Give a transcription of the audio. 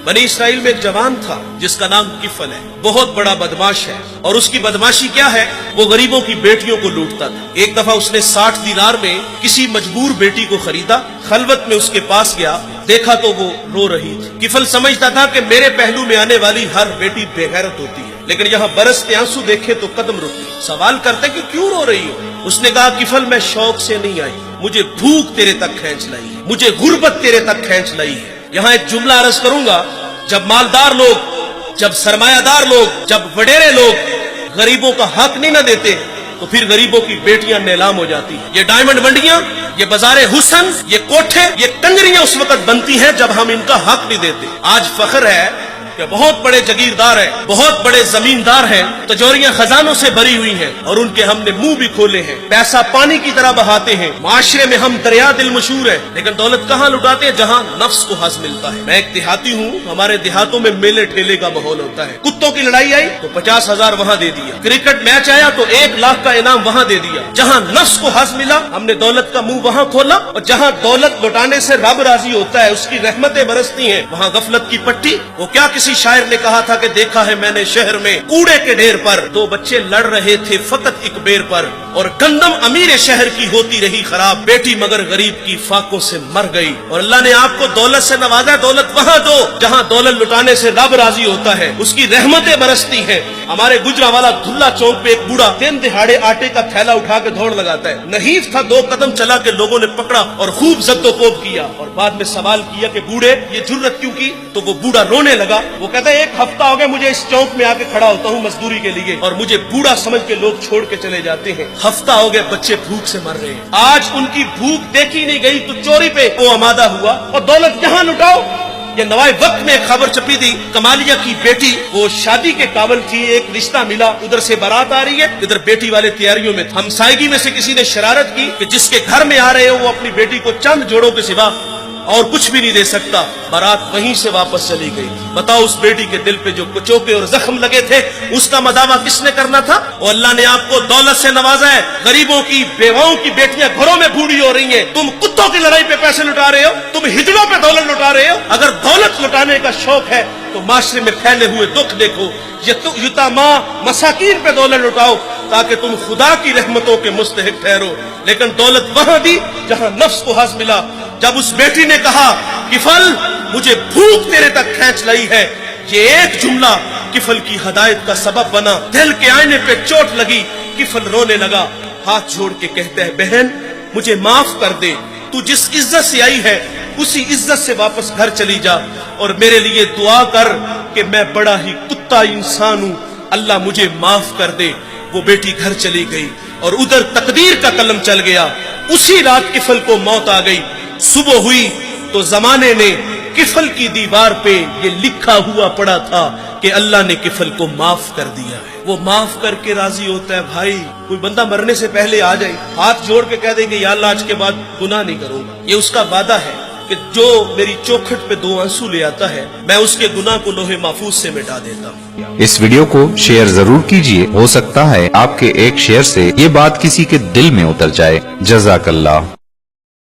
बनी इसराइल में एक जवान था जिसका नाम किफल है, बहुत बड़ा बदमाश है। और उसकी बदमाशी क्या है, वो गरीबों की बेटियों को लूटता था। एक दफा उसने 60 दीनार में किसी मजबूर बेटी को खरीदा, खलवत में उसके पास गया, देखा तो वो रो रही थी। किफल समझता था कि मेरे पहलू में आने वाली हर बेटी बेगैरत होती है, लेकिन यहाँ बरसते आंसू देखे तो कदम रुकते। सवाल करते कि क्यों रो रही हो? उसने कहा किफल मैं शौक से नहीं आई, मुझे भूख तेरे तक खींच लाई है, मुझे गुर्बत तेरे तक खींच लाई है। यहाँ एक जुमला अर्ज करूंगा, जब मालदार लोग, जब सरमायादार लोग, जब वडेरे लोग गरीबों का हक नहीं न देते तो फिर गरीबों की बेटियां नीलाम हो जाती हैं। ये डायमंड मंडियां, ये बाजारे हुसन, ये कोठे, ये कंगरियां उस वक्त बनती हैं जब हम इनका हक नहीं देते। आज फख्र है कि बहुत बड़े जगीरदार हैं, बहुत बड़े जमींदार हैं, तिजोरियां खजानों से भरी हुई हैं और उनके हमने मुंह भी खोले हैं, पैसा पानी की तरह बहाते हैं। माशरे में हम दरिया दिल मशहूर है, लेकिन दौलत कहाँ लुटाते हैं? जहाँ नफ्स को हज मिलता है। मैं एक देहाती हूँ, हमारे देहातों में मेले ठेले का माहौल होता है। कुत्तों की लड़ाई आई तो 50,000 वहाँ दे दिया, क्रिकेट मैच आया तो 1 लाख का इनाम वहाँ दे दिया। जहाँ नफ्स को हज मिला हमने दौलत का मुंह वहाँ खोला, और जहाँ दौलत लुटाने से रब राजी होता है, उसकी रहमतें बरसती हैं, वहाँ गफलत की पट्टी। वो क्या किसी शायर ने कहा था कि देखा है मैंने शहर में कूड़े के ढेर पर 2 बच्चे लड़ रहे थे फकत एक बेर पर, और गंदम अमीर शहर की होती रही खराब, बेटी मगर गरीब की फाकों से मर गई। और अल्लाह ने आपको दौलत से नवाजा, दौलत वहाँ दो जहाँ दौलत लुटाने से रब राजी होता है, उसकी रहमतें बरसती हैं। हमारे गुजरावाला धुल्ला चौक पे एक बूढ़ा दिन दिहाड़े आटे का थैला उठा के दौड़ लगाता है। नहीफ था, 2 कदम चला के लोगों ने पकड़ा और खूब जद्दोकोब किया, और बाद में सवाल किया कि बूढ़े ये जुर्रत क्यों की? तो वो बूढ़ा रोने लगा। वो कहता है 1 हफ्ता हो गया मुझे इस चौक में आके खड़ा होता हूँ मजदूरी के लिए, और मुझे बूढ़ा समझ के लोग छोड़ के चले जाते हैं। हफ्ता हो गया बच्चे भूख से मर रहे हैं। आज उनकी भूख देखी नहीं गई तो चोरी पे वो आमादा हुआ, और दौलत जहाँ लुटाओ। ये नवाए वक्त में एक खबर छपी थी, कमालिया की बेटी वो शादी के काबिल थी, एक रिश्ता मिला, उधर से बारात आ रही है, इधर बेटी वाले तैयारियों में। हमसायगी में से किसी ने शरारत की कि जिसके घर में आ रहे हो वो अपनी बेटी को चंद जोड़ों के सिवा और कुछ भी नहीं दे सकता। बारात वहीं से वापस चली गई। बताओ उस बेटी के दिल पे जो कुचोके और जख्म लगे थे, उसका मदावा किसने करना था? और अल्लाह ने आपको दौलत से नवाजा है। गरीबों की बेवाओं की बेटियां घरों में बूढ़ी हो रही हैं, तुम कुत्तों की लड़ाई पे पैसे लुटा रहे हो, तुम हिजड़ों पे दौलत लुटा रहे हो। अगर दौलत लुटाने का शौक है तो माशरे में फैले हुए दुख देखो, यतामा मसाकीन पे दौलत लुटाओ ताकि तुम खुदा की रहमतों के मुस्तहिक ठहरो। लेकिन दौलत वहां दी जहां नफ्स को हज मिला। जब उस बेटी ने कहा किफल मुझे भूख तेरे तक खींच लाई है, ये एक जुमला किफल की हदायत का सबब बना। दिल के आईने पे चोट लगी, किफल रोने लगा, हाथ जोड़ के कहता है बहन मुझे माफ कर दे, तू जिस इज्जत से आई है उसी इज्जत से वापस घर चली जा, और मेरे लिए दुआ कर कि मैं बड़ा ही कुत्ता इंसान हूं, अल्लाह मुझे माफ कर दे। वो बेटी घर चली गई और उधर तकदीर का कलम चल गया। उसी रात किफल को मौत आ गई। सुबह हुई तो जमाने ने किफल की दीवार पे ये लिखा हुआ पड़ा था कि अल्लाह ने किफल को माफ कर दिया है। वो माफ करके राजी होता है। भाई कोई बंदा मरने से पहले आ जाए, हाथ जोड़ के कह दे कि या अल्लाह आज के बाद गुनाह नहीं करूंगा, ये उसका वादा है कि जो मेरी चौखट पे 2 आंसू ले आता है मैं उसके गुनाह को लोहे महफूज से मिटा देता हूँ। इस वीडियो को शेयर जरूर कीजिए, हो सकता है आपके एक शेयर से ये बात किसी के दिल में उतर जाए। जज़ाकल्लाह।